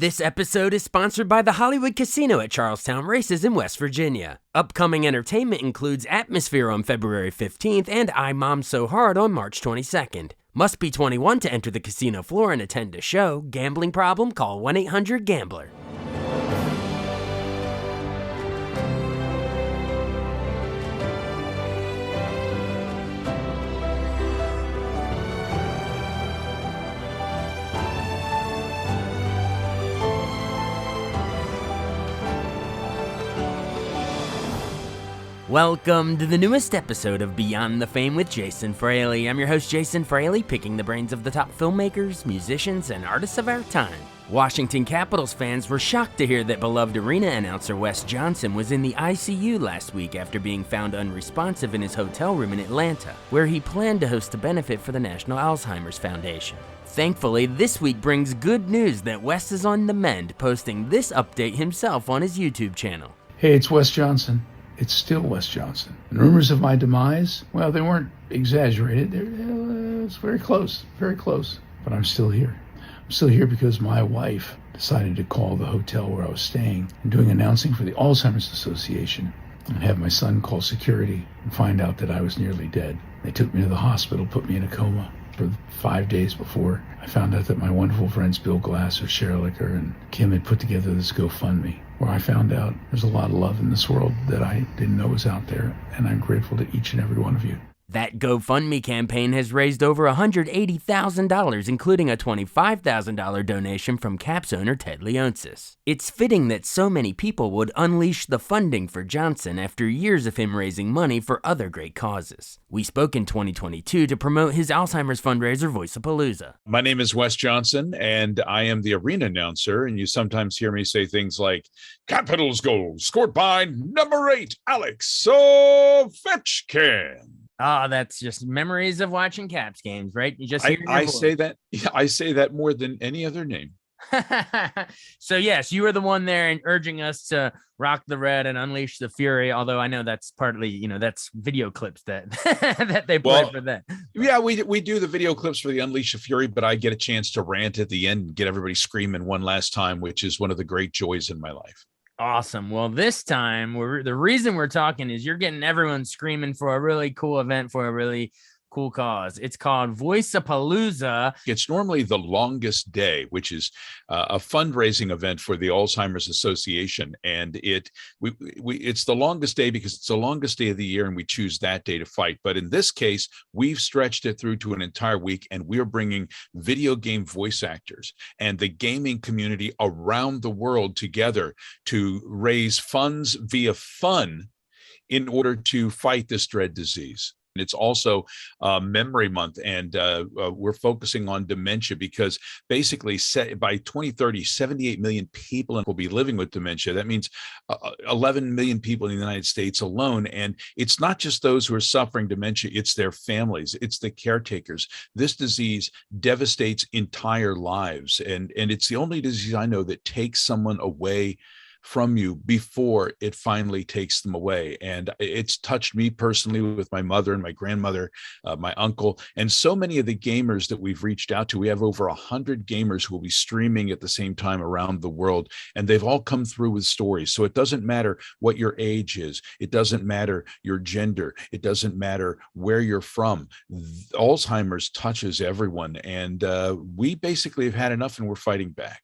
This episode is sponsored by the Hollywood Casino at Charlestown Races in West Virginia. Upcoming entertainment includes Atmosphere on February 15th and I Mom So Hard on March 22nd. Must be 21 to enter the casino floor and attend a show. Gambling problem? Call 1-800-GAMBLER. Welcome to the newest episode of Beyond the Fame with Jason Fraley. I'm your host, Jason Fraley, picking the brains of the top filmmakers, musicians, and artists of our time. Washington Capitals fans were shocked to hear that beloved arena announcer Wes Johnson was in the ICU last week after being found unresponsive in his hotel room in Atlanta, where he planned to host a benefit for the National Alzheimer's Foundation. Thankfully, this week brings good news that Wes is on the mend, posting this update himself on his YouTube channel. Hey, it's Wes Johnson. It's still Wes Johnson. And rumors of my demise, well, they weren't exaggerated. It's very close, but I'm still here. I'm still here because my wife decided to call the hotel where I was staying and doing announcing for the Alzheimer's Association and have my son call security and find out that I was nearly dead. They took me to the hospital, put me in a coma for 5 days before I found out that my wonderful friends Bill Glasser, Cheryl Licker, and Kim had put together this GoFundMe, where I found out there's a lot of love in this world that I didn't know was out there, and I'm grateful to each and every one of you. That GoFundMe campaign has raised over $180,000, including a $25,000 donation from Caps owner Ted Leonsis. It's fitting that so many people would unleash the funding for Johnson after years of him raising money for other great causes. We spoke in 2022 to promote his Alzheimer's fundraiser, Voice-A-Palooza. My name is Wes Johnson, and I am the arena announcer, and you sometimes hear me say things like, Capitals goal scored by number 8, Alex Ovechkin. Ah, that's just memories of watching Caps games, right? You just hear I say that. Yeah, I say that more than any other name. So yes, you were the one there and urging us to rock the red and unleash the fury. Although I know that's partly, that's video clips that that they play for that. Yeah, we do the video clips for the Unleash the Fury, but I get a chance to rant at the end and get everybody screaming one last time, which is one of the great joys in my life. Awesome. Well, this time the reason we're talking is you're getting everyone screaming for a really cool event for a really cool cause. It's called Voice-A-Palooza. It's normally the longest day, which is a fundraising event for the Alzheimer's Association, and it's the longest day because it's the longest day of the year, and we choose that day to fight. But in this case, we've stretched it through to an entire week, and we're bringing video game voice actors and the gaming community around the world together to raise funds via fun in order to fight this dread disease. It's also Memory Month, and we're focusing on dementia because basically by 2030, 78 million people will be living with dementia. That means 11 million people in the United States alone. And it's not just those who are suffering dementia, it's their families, it's the caretakers. This disease devastates entire lives. And it's the only disease I know that takes someone away from you before it finally takes them away. And it's touched me personally with my mother and my grandmother, my uncle, and so many of the gamers that we've reached out to. We have over 100 gamers who will be streaming at the same time around the world, and they've all come through with stories. So it doesn't matter what your age is. It doesn't matter your gender. It doesn't matter where you're from. Alzheimer's touches everyone, and we basically have had enough, and we're fighting back.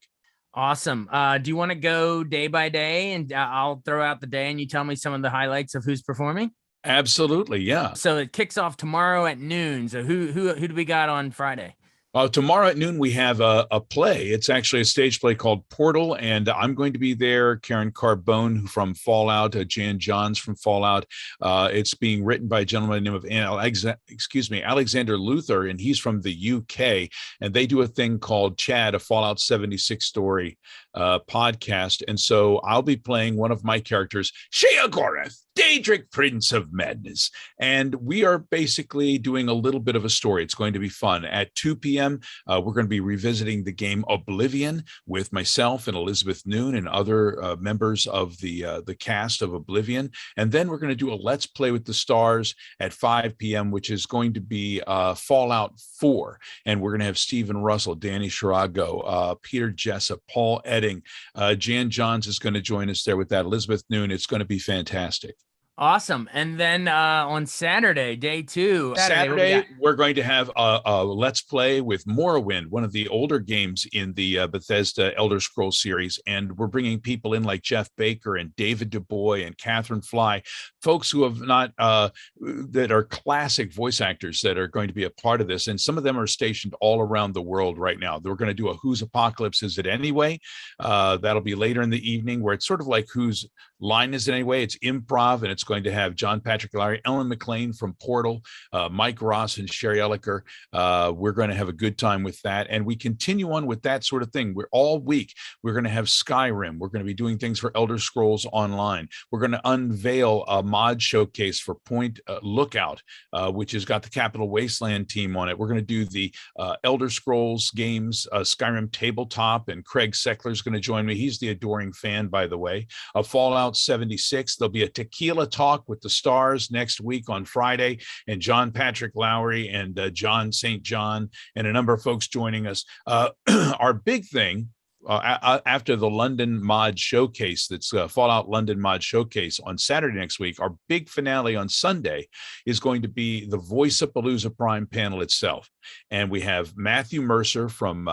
Awesome. Do you want to go day by day, and I'll throw out the day and you tell me some of the highlights of who's performing? Absolutely. Yeah. So it kicks off tomorrow at noon. So who do we got on Friday? Tomorrow at noon, we have a play. It's actually a stage play called Portal, and I'm going to be there. Karen Carbone from Fallout, Jan Johns from Fallout. It's being written by a gentleman by the name of Alexander Luther, and he's from the UK, and they do a thing called Chad, a Fallout 76 story podcast. And so I'll be playing one of my characters, Sheogorath, Daedric, Prince of Madness. And we are basically doing a little bit of a story. It's going to be fun. At 2 p.m. p.m., we're going to be revisiting the game Oblivion with myself and Elizabeth Noon and other members of the cast of Oblivion. And then we're going to do a Let's Play with the Stars at 5 p.m., which is going to be Fallout 4. And we're going to have Stephen Russell, Danny Shirago, Peter Jessup, Paul Edding. Jan Johns is going to join us there with that. Elizabeth Noon. It's going to be fantastic. Awesome. And then on Saturday, day 2. Saturday, we're going to have a Let's Play with Morrowind, one of the older games in the Bethesda Elder Scrolls series. And we're bringing people in like Jeff Baker and David DuBois and Catherine Fly, folks who have not, that are classic voice actors that are going to be a part of this. And some of them are stationed all around the world right now. We're going to do a Whose Apocalypse Is It Anyway? That'll be later in the evening, where it's sort of like Whose Line Is It Anyway? It's improv, and it's going to have John Patrick Lowry, Ellen McLean from Portal, Mike Ross and Sherry Elliker. We're going to have a good time with that. And we continue on with that sort of thing. We're all week. We're going to have Skyrim. We're going to be doing things for Elder Scrolls Online. We're going to unveil a mod showcase for Point Lookout, which has got the Capital Wasteland team on it. We're going to do the Elder Scrolls games, Skyrim tabletop, and Craig Seckler is going to join me. He's the adoring fan, by the way. Fallout 76. There'll be a tequila talk with the Stars next week on Friday, and John Patrick Lowry and John St. John and a number of folks joining us. Our big thing after the London Mod Showcase, that's Fallout London Mod Showcase on Saturday next week, our big finale on Sunday is going to be the Voice-A-Palooza Prime panel itself. And we have Matthew Mercer from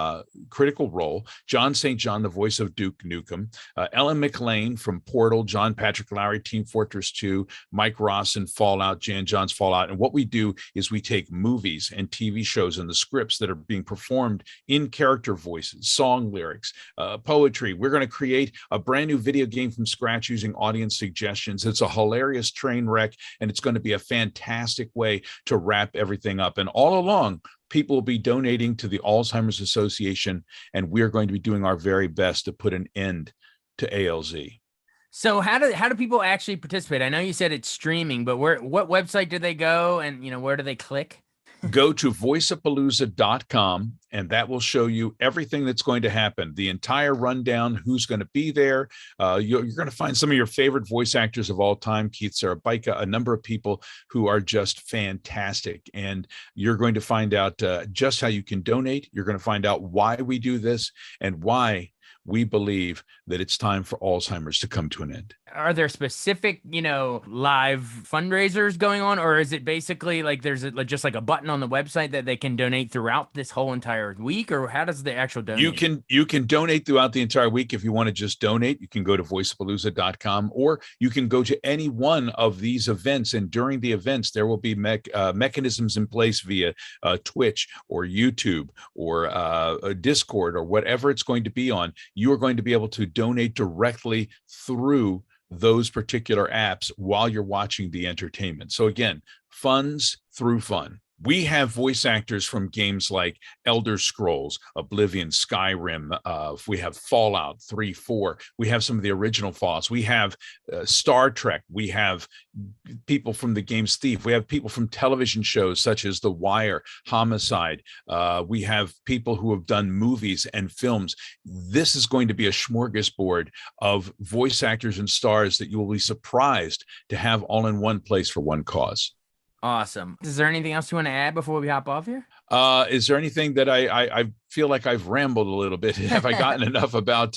Critical Role, John St. John, the voice of Duke Nukem, Ellen McLean from Portal, John Patrick Lowry, Team Fortress 2, Mike Ross and Fallout, Jan John's Fallout. And what we do is we take movies and TV shows and the scripts that are being performed in character voices, song lyrics, poetry. We're going to create a brand new video game from scratch using audience suggestions. It's a hilarious train wreck, and it's going to be a fantastic way to wrap everything up. And all along, people will be donating to the Alzheimer's Association, and we're going to be doing our very best to put an end to ALZ. So how do people actually participate? I know you said it's streaming, but what website do they go, and where do they click? Go to voiceapalooza.com, and that will show you everything that's going to happen, the entire rundown, who's going to be there. You're going to find some of your favorite voice actors of all time, Keith Sarabaika, a number of people who are just fantastic. And you're going to find out just how you can donate. You're going to find out why we do this and why we believe that it's time for Alzheimer's to come to an end. Are there specific, live fundraisers going on, or is it basically like there's just like a button on the website that they can donate throughout this whole entire week, or how does the actual donate? You can donate throughout the entire week. If you want to just donate, you can go to voiceapalooza.com, or you can go to any one of these events. And during the events, there will be mechanisms in place via Twitch or YouTube or Discord or whatever it's going to be on. You are going to be able to donate directly through those particular apps while you're watching the entertainment. So again, funds through fun. We have voice actors from games like Elder Scrolls, Oblivion, Skyrim. We have Fallout 3, 4. We have some of the original Fallouts. We have Star Trek. We have people from the game's Thief. We have people from television shows such as The Wire, Homicide. We have people who have done movies and films. This is going to be a smorgasbord of voice actors and stars that you will be surprised to have all in one place for one cause. Awesome. Is there anything else you want to add before we hop off here? Is there anything that I feel like I've rambled a little bit? Have I gotten enough about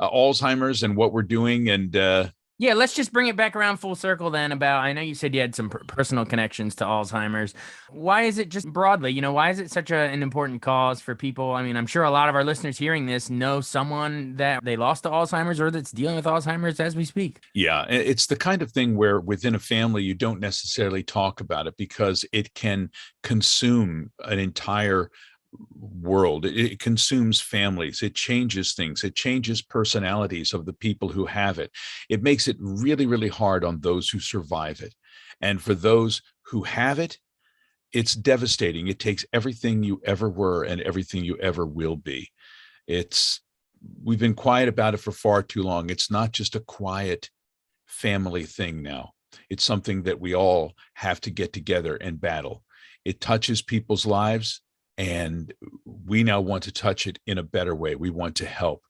Alzheimer's and what we're doing? And yeah, let's just bring it back around full circle then about, I know you said you had some personal connections to Alzheimer's. Why is it just broadly, why is it such an important cause for people? I mean, I'm sure a lot of our listeners hearing this know someone that they lost to Alzheimer's or that's dealing with Alzheimer's as we speak. Yeah, it's the kind of thing where within a family, you don't necessarily talk about it because it can consume an entire world. It consumes families. It changes things. It changes personalities of the people who have it. It makes it really, really hard on those who survive it. And for those who have it, it's devastating. It takes everything you ever were and everything you ever will be. We've been quiet about it for far too long. It's not just a quiet family thing now. It's something that we all have to get together and battle. It touches people's lives. And we now want to touch it in a better way. We want to help.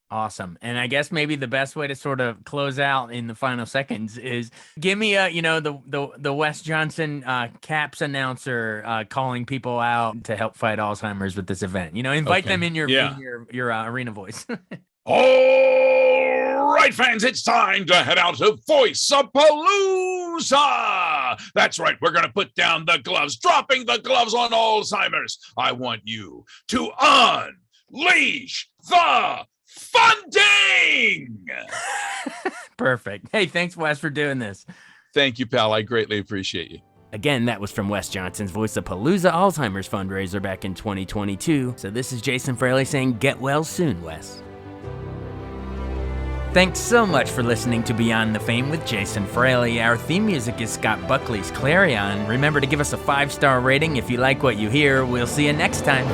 Awesome. And I guess maybe the best way to sort of close out in the final seconds is give me the Wes Johnson Caps announcer calling people out to help fight Alzheimer's with this event. Invite them in your arena voice. All right, fans, it's time to head out to Voice of Palooza. That's right. We're going to put down the gloves, dropping the gloves on Alzheimer's. I want you to unleash the funding. Perfect. Hey, thanks, Wes, for doing this. Thank you, pal. I greatly appreciate you. Again, that was from Wes Johnson's Voice of Palooza Alzheimer's fundraiser back in 2022. So this is Jason Fraley saying get well soon, Wes. Thanks so much for listening to Beyond the Fame with Jason Fraley. Our theme music is Scott Buckley's Clarion. Remember to give us a 5-star rating if you like what you hear. We'll see you next time.